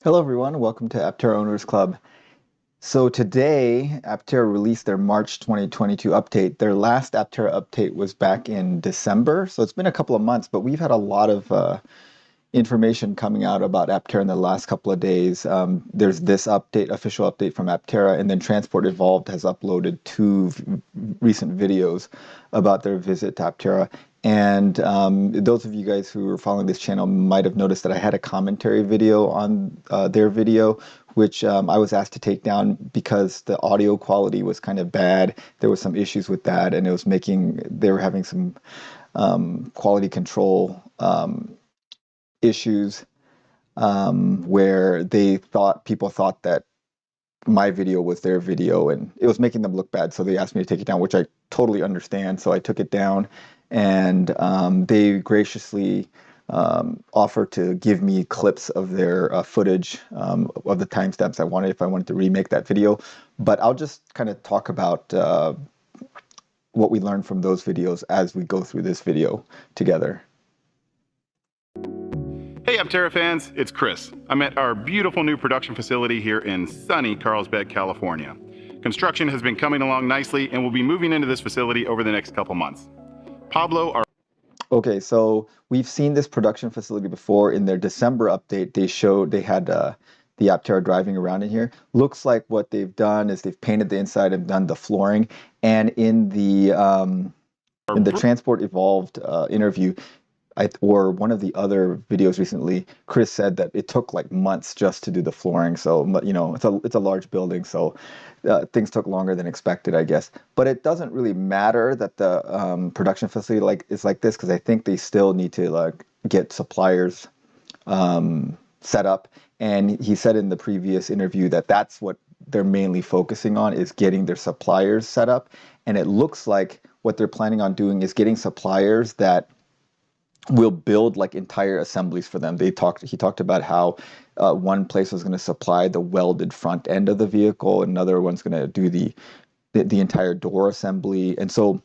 Hello everyone, welcome to Aptera Owners Club. So today, Aptera released their March 2022 update. Their last Aptera update was back in December, so it's been a couple of months, but we've had a lot of information coming out about Aptera in the last couple of days. There's this update, official update from Aptera, and then Transport Evolved has uploaded two recent videos about their visit to Aptera. And those of you guys who are following this channel might have noticed that I had a commentary video on their video, which I was asked to take down because the audio quality was kind of bad. There was some issues with that, and they were having some quality control issues where people thought that my video was their video and it was making them look bad, so they asked me to take it down, which I totally understand. So I took it down, and they graciously offered to give me clips of their footage of the timestamps I wanted if I wanted to remake that video. But I'll just kind of talk about what we learned from those videos as we go through this video together. Hey Aptera fans, it's Chris. I'm at our beautiful new production facility here in sunny Carlsbad, California. Construction has been coming along nicely and we'll be moving into this facility over the next couple months. Pablo, Okay, so we've seen this production facility before. In their December update, they had the Aptera driving around in here. Looks like what they've done is they've painted the inside and done the flooring. And in the Transport Evolved interview, or one of the other videos recently, Chris said that it took like months just to do the flooring. So, you know, it's a large building, so things took longer than expected, I guess. But it doesn't really matter that the production facility is like this, because I think they still need to get suppliers set up. And he said in the previous interview that that's what they're mainly focusing on, is getting their suppliers set up. And it looks like what they're planning on doing is getting suppliers that will build like entire assemblies for them. He talked about how one place was going to supply the welded front end of the vehicle, another one's going to do the entire door assembly. And so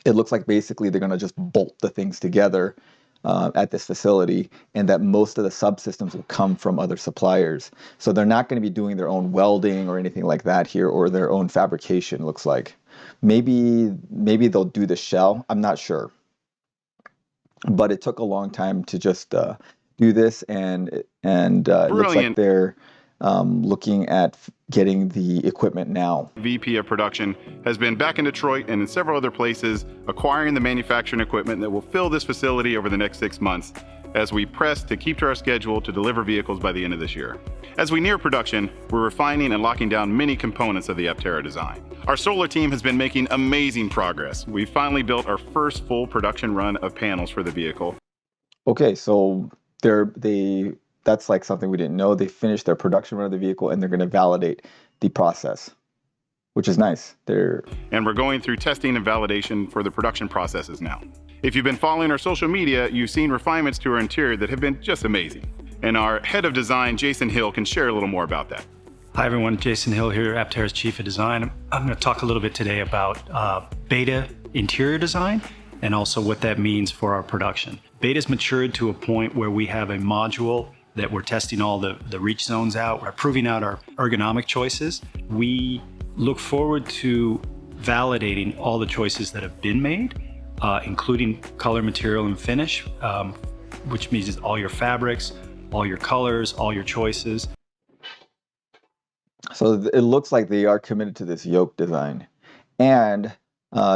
it looks like basically they're going to just bolt the things together at this facility, and that most of the subsystems will come from other suppliers. So they're not going to be doing their own welding or anything like that here, or their own fabrication. Looks like maybe they'll do the shell. I'm not sure. But it took a long time to just do this, and it looks like they're looking at getting the equipment now. VP of production has been back in Detroit and in several other places acquiring the manufacturing equipment that will fill this facility over the next 6 months as we press to keep to our schedule to deliver vehicles by the end of this year. As we near production, we're refining and locking down many components of the Aptera design. Our solar team has been making amazing progress. We finally built our first full production run of panels for the vehicle. Okay, so that's like something we didn't know. They finished their production run of the vehicle and they're going to validate the process, which is nice. And we're going through testing and validation for the production processes now. If you've been following our social media, you've seen refinements to our interior that have been just amazing. And our head of design, Jason Hill, can share a little more about that. Hi everyone, Jason Hill here, Aptera's Chief of Design. I'm going to talk a little bit today about beta interior design and also what that means for our production. Beta's matured to a point where we have a module that we're testing all the reach zones out. We're proving out our ergonomic choices. We look forward to validating all the choices that have been made, including color, material, and finish, which means all your fabrics, all your colors, all your choices. So it looks like they are committed to this yoke design. And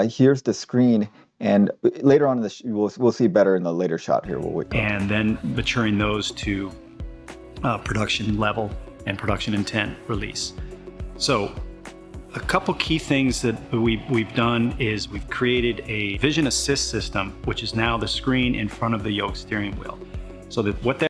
here's the screen. And later on in we'll see better in the later shot here. And then maturing those to production level and production intent release. So a couple key things that we've done is we've created a vision assist system, which is now the screen in front of the yoke steering wheel. So that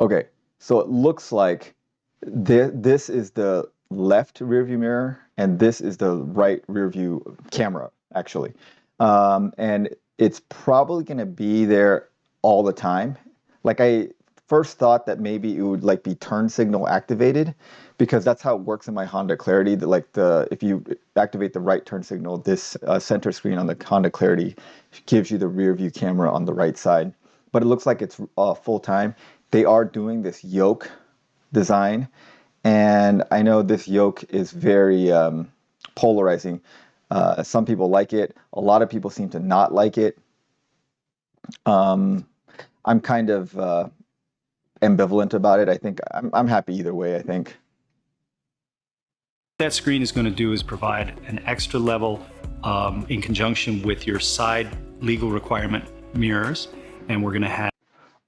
Okay, so it looks like this is the left rear view mirror and this is the right rear view camera, actually. And it's probably going to be there all the time. Like, I first thought that maybe it would like be turn signal activated, because that's how it works in my Honda Clarity. If you activate the right turn signal, this center screen on the Honda Clarity gives you the rear view camera on the right side. But it looks like it's full time. They are doing this yoke design. And I know this yoke is very polarizing. Some people like it. A lot of people seem to not like it. I'm kind of ambivalent about it. I think I'm happy either way, I think. What that screen is going to do is provide an extra level in conjunction with your side legal requirement mirrors, and we're going to have.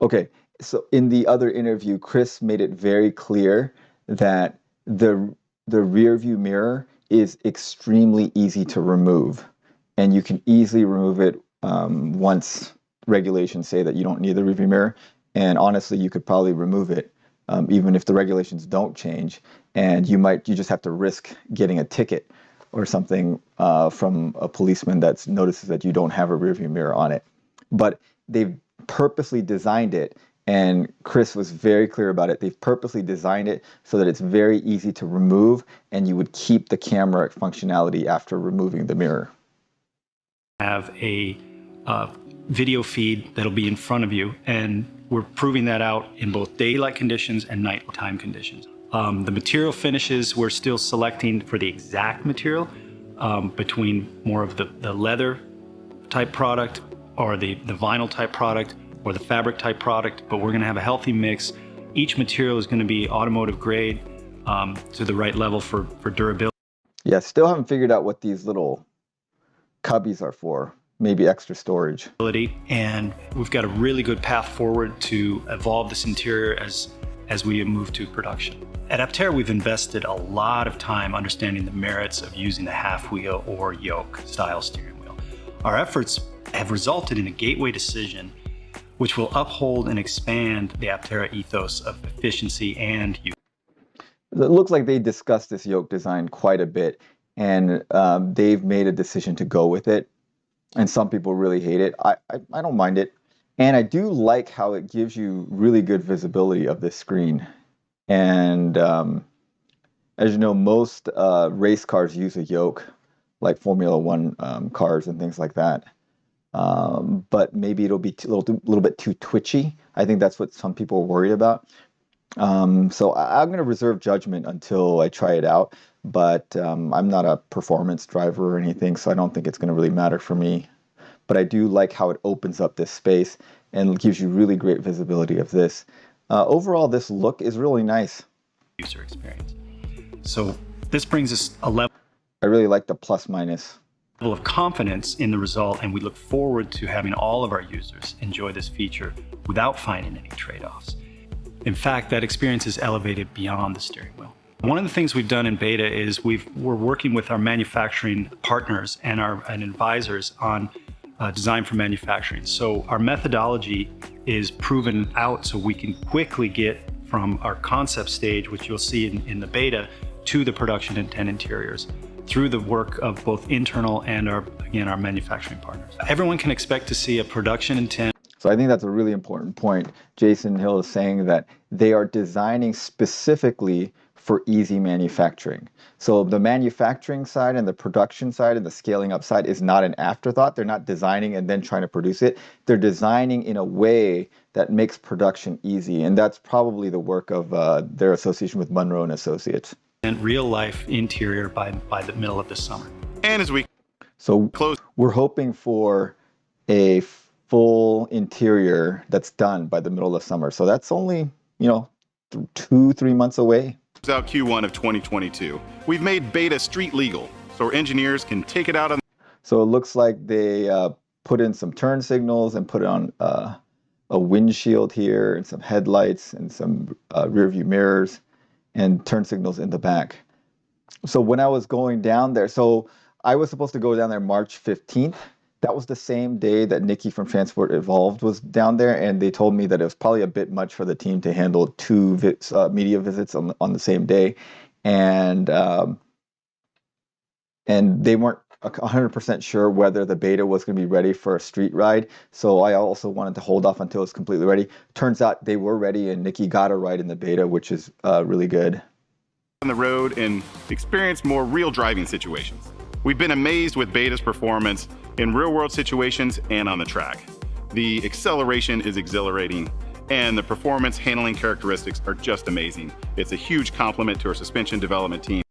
Okay, so in the other interview, Chris made it very clear that the rear view mirror is extremely easy to remove, and you can easily remove it once regulations say that you don't need the rear view mirror. And honestly, you could probably remove it even if the regulations don't change, and you just have to risk getting a ticket or something from a policeman that notices that you don't have a rear view mirror on it. But they've purposely designed it, and Chris was very clear about it. They've purposely designed it so that it's very easy to remove, and you would keep the camera functionality after removing the mirror. Have a video feed that'll be in front of you, and we're proving that out in both daylight conditions and nighttime conditions. The material finishes, we're still selecting for the exact material between more of the leather type product or the vinyl type product or the fabric type product, but we're going to have a healthy mix. Each material is going to be automotive grade to the right level for durability. Yeah, still haven't figured out what these little cubbies are for. Maybe extra storage. And we've got a really good path forward to evolve this interior as we move to production. At Aptera, we've invested a lot of time understanding the merits of using a half wheel or yoke style steering wheel. Our efforts have resulted in a gateway decision which will uphold and expand the Aptera ethos of efficiency and use. It looks like they discussed this yoke design quite a bit, and they've made a decision to go with it. And some people really hate it. I don't mind it. And I do like how it gives you really good visibility of this screen. And as you know, most race cars use a yoke, like Formula One cars and things like that. But maybe it'll be a little bit too twitchy. I think that's what some people are worried about. So I'm going to reserve judgment until I try it out. But I'm not a performance driver or anything, so I don't think it's going to really matter for me. But I do like how it opens up this space and gives you really great visibility of this. Overall, this look is really nice. User experience. So this brings us a level. I really like the plus minus. Level of confidence in the result, and we look forward to having all of our users enjoy this feature without finding any trade-offs. In fact, that experience is elevated beyond the steering wheel. One of the things we've done in beta is we're working with our manufacturing partners and advisors on design for manufacturing. So our methodology is proven out so we can quickly get from our concept stage, which you'll see in the beta, to the production intent interiors through the work of both internal and our manufacturing partners. Everyone can expect to see a production intent. So I think that's a really important point. Jason Hill is saying that they are designing specifically for easy manufacturing. So the manufacturing side and the production side and the scaling up side is not an afterthought. They're not designing and then trying to produce it. They're designing in a way that makes production easy. And that's probably the work of their association with Munro and Associates. And real life interior by the middle of this summer. And as we close, we're hoping for a full interior that's done by the middle of summer. So that's only, 2-3 months away. Out Q1 of 2022. We've made beta street legal, so our engineers can take it out on. So it looks like they put in some turn signals and put on a windshield here and some headlights and some rear view mirrors and turn signals in the back. So when I was going down there, so I was supposed to go down there March 15th. That was the same day that Nikki from Transport Evolved was down there, and they told me that it was probably a bit much for the team to handle 2 media visits on the same day, and they weren't 100% sure whether the beta was going to be ready for a street ride. So I also wanted to hold off until it's completely ready. Turns out they were ready, and Nikki got a ride in the beta, which is really good. On the road and experience more real driving situations. We've been amazed with beta's performance in real-world situations and on the track. The acceleration is exhilarating, and the performance handling characteristics are just amazing. It's a huge compliment to our suspension development team.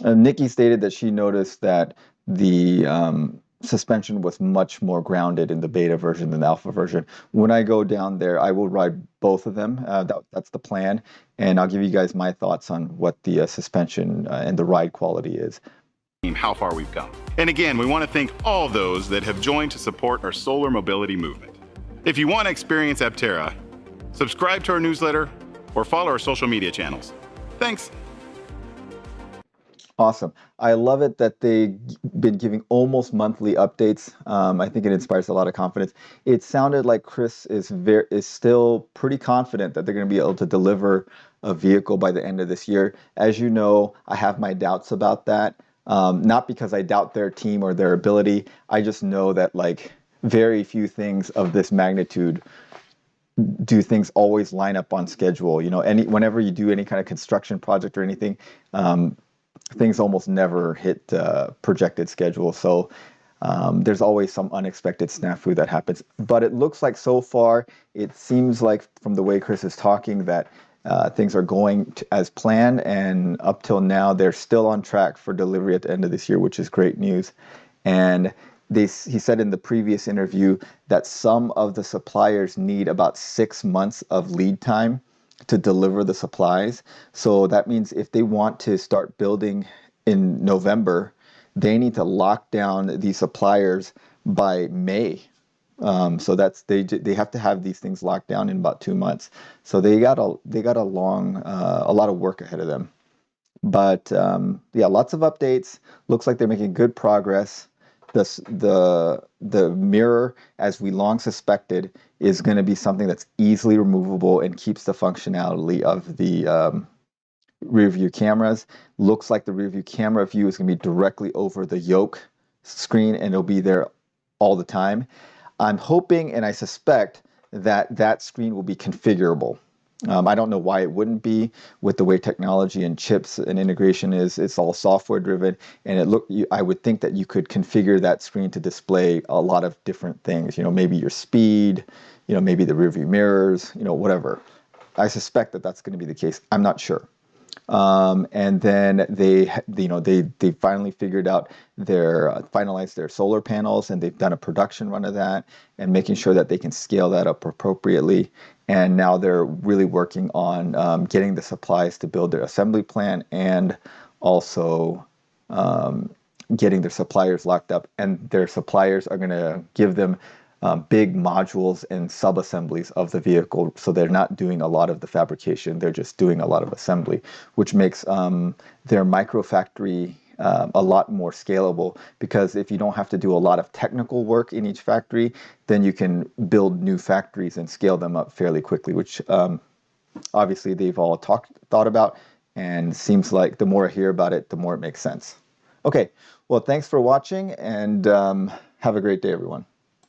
Nikki stated that she noticed that the suspension was much more grounded in the beta version than the alpha version. When I go down there, I will ride both of them. That's the plan, and I'll give you guys my thoughts on what the suspension and the ride quality is. How far we've come. And again, we want to thank all those that have joined to support our solar mobility movement. If you want to experience Aptera, subscribe to our newsletter or follow our social media channels. Thanks. Awesome. I love it that they've been giving almost monthly updates. I think it inspires a lot of confidence. It sounded like Chris is still pretty confident that they're going to be able to deliver a vehicle by the end of this year. As you know, I have my doubts about that. Not because I doubt their team or their ability. I just know that like very few things of this magnitude do things always line up on schedule. You know, whenever you do any kind of construction project or anything, things almost never hit projected schedule. So there's always some unexpected snafu that happens. But it looks like so far, it seems like from the way Chris is talking that things are going as planned, and up till now, they're still on track for delivery at the end of this year, which is great news. And he said in the previous interview that some of the suppliers need about 6 months of lead time to deliver the supplies. So that means if they want to start building in November, they need to lock down these suppliers by May. So that's they have to have these things locked down in about 2 months. So they got a lot of work ahead of them. But yeah, lots of updates. Looks like they're making good progress. The mirror, as we long suspected, is going to be something that's easily removable and keeps the functionality of the rear view cameras. Looks like the rear view camera view is going to be directly over the yoke screen, and it'll be there all the time. I'm hoping and I suspect that that screen will be configurable. I don't know why it wouldn't be with the way technology and chips and integration is. It's all software driven, and I would think that you could configure that screen to display a lot of different things. You know, maybe your speed, you know, maybe the rear view mirrors, you know, whatever. I suspect that that's going to be the case. I'm not sure. And then they finally figured out finalized their solar panels, and they've done a production run of that and making sure that they can scale that up appropriately. And now they're really working on getting the supplies to build their assembly plant, and also getting their suppliers locked up. And their suppliers are going to give them big modules and sub-assemblies of the vehicle, so they're not doing a lot of the fabrication, they're just doing a lot of assembly, which makes their micro factory a lot more scalable, because if you don't have to do a lot of technical work in each factory, then you can build new factories and scale them up fairly quickly, which obviously they've all thought about, and seems like the more I hear about it, the more it makes sense. Okay, well, thanks for watching, and have a great day, everyone.